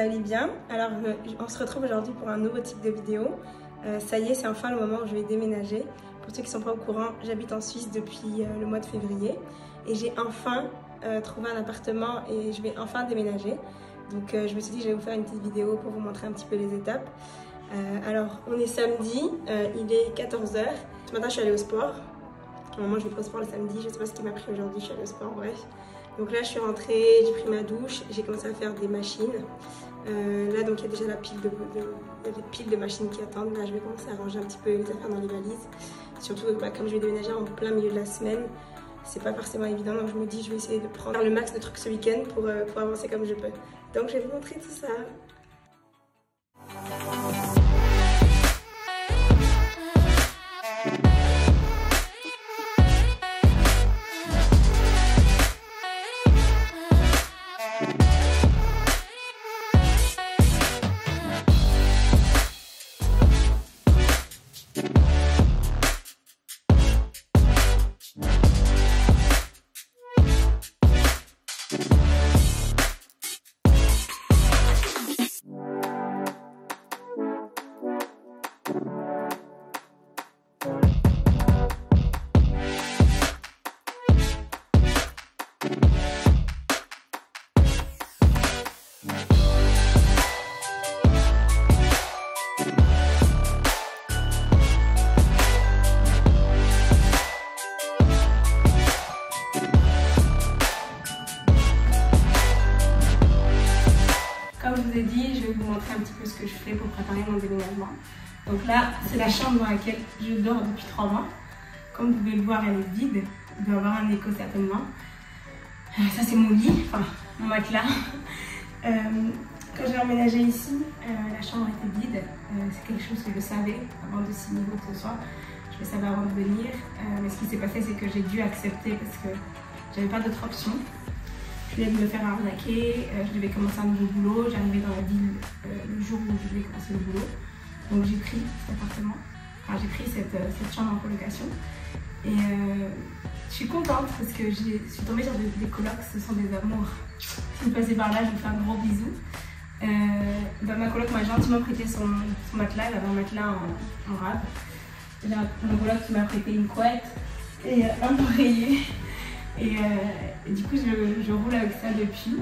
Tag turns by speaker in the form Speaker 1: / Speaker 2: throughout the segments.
Speaker 1: allez bien. Alors on se retrouve aujourd'hui pour un nouveau type de vidéo. Ça y est, c'est enfin le moment où je vais déménager. Pour ceux qui ne sont pas au courant, j'habite en Suisse depuis le mois de février et j'ai enfin trouvé un appartement et je vais enfin déménager. Donc je me suis dit que je vais vous faire une petite vidéo pour vous montrer un petit peu les étapes. Alors on est samedi, il est 14 h. Ce matin je suis allée au sport. Normalement je vais pas au sport le samedi, je ne sais pas ce qui m'a pris aujourd'hui, je suis allée au sport, bref. Donc là je suis rentrée, j'ai pris ma douche, j'ai commencé à faire des machines. Là donc il y a déjà la pile des piles de machines qui attendent. Là je vais commencer à ranger un petit peu les affaires dans les valises. Surtout comme je vais déménager en plein milieu de la semaine, c'est pas forcément évident, donc je me dis je vais essayer de prendre le max de trucs ce week-end pour avancer comme je peux. Donc je vais vous montrer tout ça. Comme je vous ai dit, je vais vous montrer un petit peu ce que je fais pour préparer mon déménagement. Donc là, c'est la chambre dans laquelle je dors depuis 3 mois. Comme vous pouvez le voir, elle est vide. Il doit y avoir un écho certainement. Ça, c'est mon lit, enfin mon matelas. Quand j'ai emménagé ici, la chambre était vide. C'est quelque chose que je savais avant de signer quoi que ce soit. Je le savais avant de venir. Mais ce qui s'est passé, c'est que j'ai dû accepter parce que j'avais pas d'autre option. Je venais de me faire arnaquer, je devais commencer un nouveau boulot, j'arrivais dans la ville le jour où je devais commencer le boulot. Donc j'ai pris cet appartement, enfin j'ai pris cette chambre en colocation. Et je suis contente parce que je suis tombée sur des colocs, ce sont des amours. Si vous passez par là, je vous fais un gros bisou. Ma coloc m'a gentiment prêté son matelas, elle avait un matelas en râpe. J'ai mon coloc qui m'a prêté une couette et un oreiller. Et du coup, je roule avec ça depuis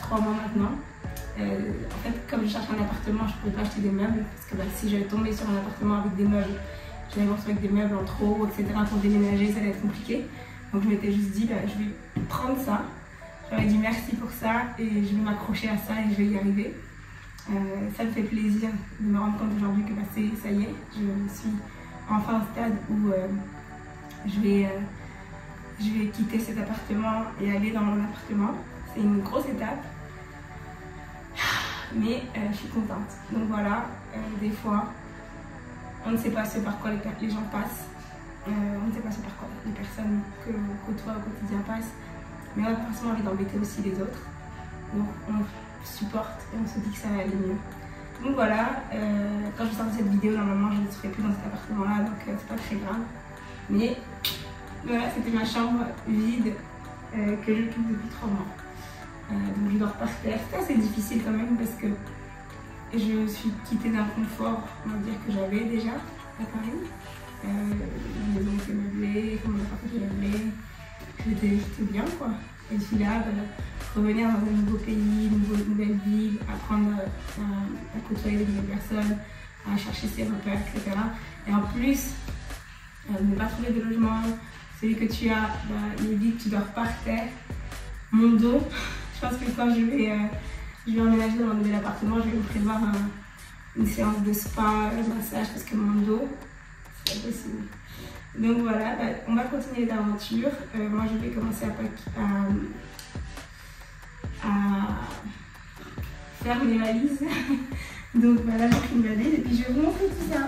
Speaker 1: 3 mois maintenant. En fait, comme je cherche un appartement, je ne pouvais pas acheter des meubles parce que si j'allais tomber sur un appartement avec des meubles, j'allais me retrouver avec des meubles en trop, etc. Pour déménager, ça allait être compliqué. Donc je m'étais juste dit, je vais prendre ça. J'aurais dit merci pour ça et je vais m'accrocher à ça et je vais y arriver. Ça me fait plaisir de me rendre compte aujourd'hui que ça y est, je suis enfin au stade où je vais quitter cet appartement et aller dans mon appartement. C'est une grosse étape, mais je suis contente. Donc voilà, des fois, on ne sait pas ce par quoi les gens passent, on ne sait pas ce par quoi les personnes que l'on côtoie au quotidien passent, mais on n'a pas forcément envie d'embêter aussi les autres. Donc on supporte et on se dit que ça va aller mieux. Donc voilà, quand je sors de cette vidéo, normalement je ne serai plus dans cet appartement-là, donc c'est pas très grave. Mais voilà, c'était ma chambre vide que j'occupe depuis 3 mois. Donc je dors par terre. C'était assez difficile quand même parce que je suis quittée d'un confort, on va dire, que j'avais déjà à Paris. La maison était meublée, mon appart était meublé. J'étais bien quoi. Et puis là, revenir dans un nouveau pays, une nouvelle ville, apprendre à côtoyer de nouvelles personnes, à chercher ses repères, etc. Et en plus, ne pas trouver de logement. Celui que tu as, il est vide, tu dors par terre. Mon dos, je pense que quand je vais emménager dans mon nouvel appartement, je vais me prévoir une séance de spa, un massage, parce que mon dos, c'est pas possible. Donc voilà, on va continuer l'aventure. Moi, je vais commencer à faire mes valises. Donc voilà, j'ai pris une valise et puis je vais vous montrer tout ça.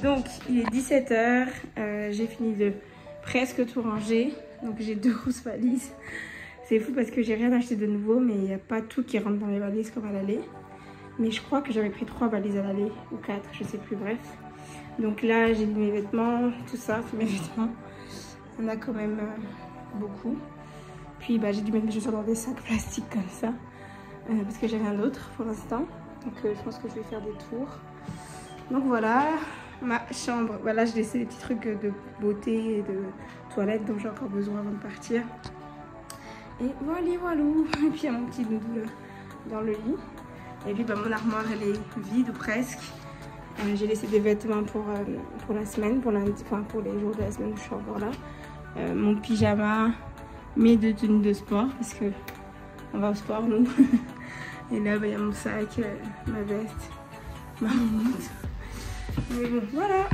Speaker 1: Donc il est 17 h, j'ai fini de presque tout ranger. Donc j'ai 2 grosses valises. C'est fou parce que j'ai rien acheté de nouveau, mais il n'y a pas tout qui rentre dans les valises comme à l'aller. Mais je crois que j'avais pris 3 valises à l'aller, ou 4, je sais plus, bref. Donc là j'ai mis mes vêtements, tout ça, tous mes vêtements. On a quand même beaucoup. Puis bah, j'ai dû mettre mes chaussures dans des sacs plastiques comme ça. Parce que j'ai rien d'autre pour l'instant. Donc je pense que je vais faire des tours. Donc voilà, ma chambre. Voilà, j'ai laissé des petits trucs de beauté et de toilette dont j'ai encore besoin avant de partir. Et voilà, voilà. Et puis il y a mon petit doudou là, dans le lit. Et puis bah, mon armoire elle est vide ou presque. J'ai laissé des vêtements pour la semaine, pour les jours de la semaine où je suis encore là. Mon pyjama, mes 2 tenues de sport parce que on va au sport nous. Et là bah, y a mon sac, ma veste, ma montre. Mais bon, voilà.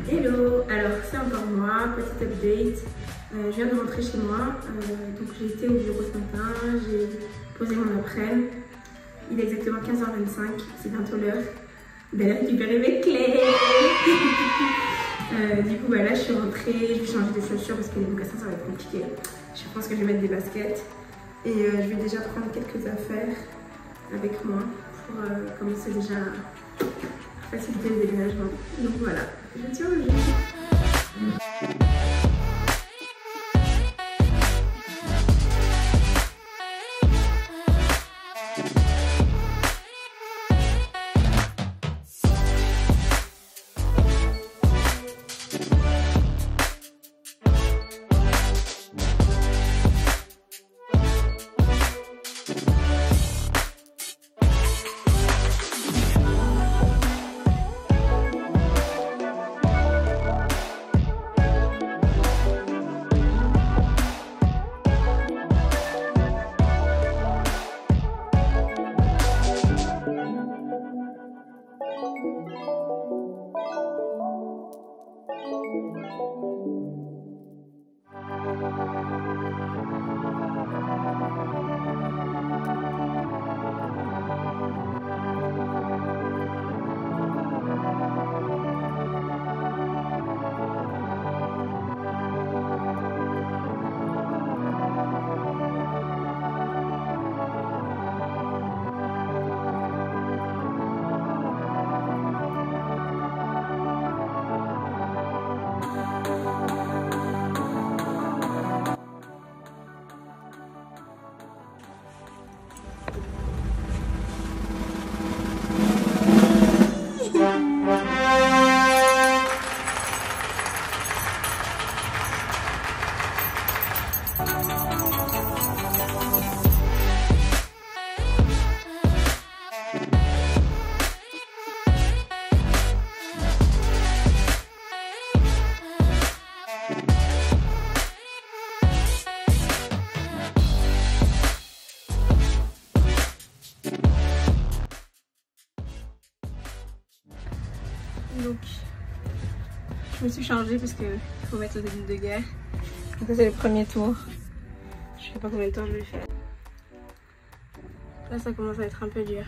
Speaker 1: Hello, alors c'est encore moi, petit update. Je viens de rentrer chez moi, donc j'ai été au bureau ce matin, j'ai posé mon après-midi. Il est exactement 15h25, c'est bientôt l'heure d'aller récupérer mes clés. Du coup, bah là je suis rentrée, je vais changer des chaussures parce que les mocassins ça va être compliqué. Je pense que je vais mettre des baskets et je vais déjà prendre quelques affaires avec moi pour commencer déjà à faciliter le déménagement. Donc voilà, je tiens au jeu. Donc, je me suis changée parce qu'il faut mettre aux ennemis de guerre. Donc ça c'est le premier tour. Je sais pas combien de temps je vais faire. Là ça commence à être un peu dur.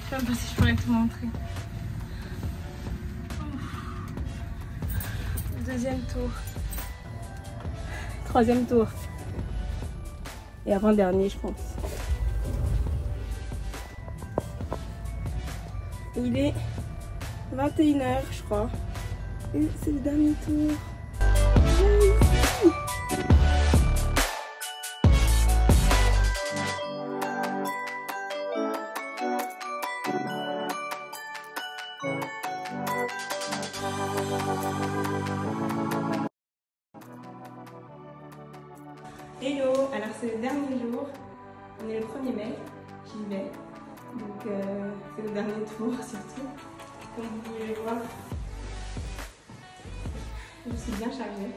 Speaker 1: Je sais même pas si je pourrais tout montrer. Deuxième tour. Troisième tour. Et avant-dernier je pense. Il est 21 h je crois. Et c'est le dernier tour. Hello, alors c'est le dernier jour, on est le 1er mai, j'y vais, donc c'est le dernier tour surtout, comme vous pouvez le voir, je suis bien chargée,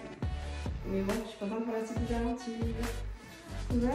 Speaker 1: mais bon, je suis contente pour la petite aventure. Voilà.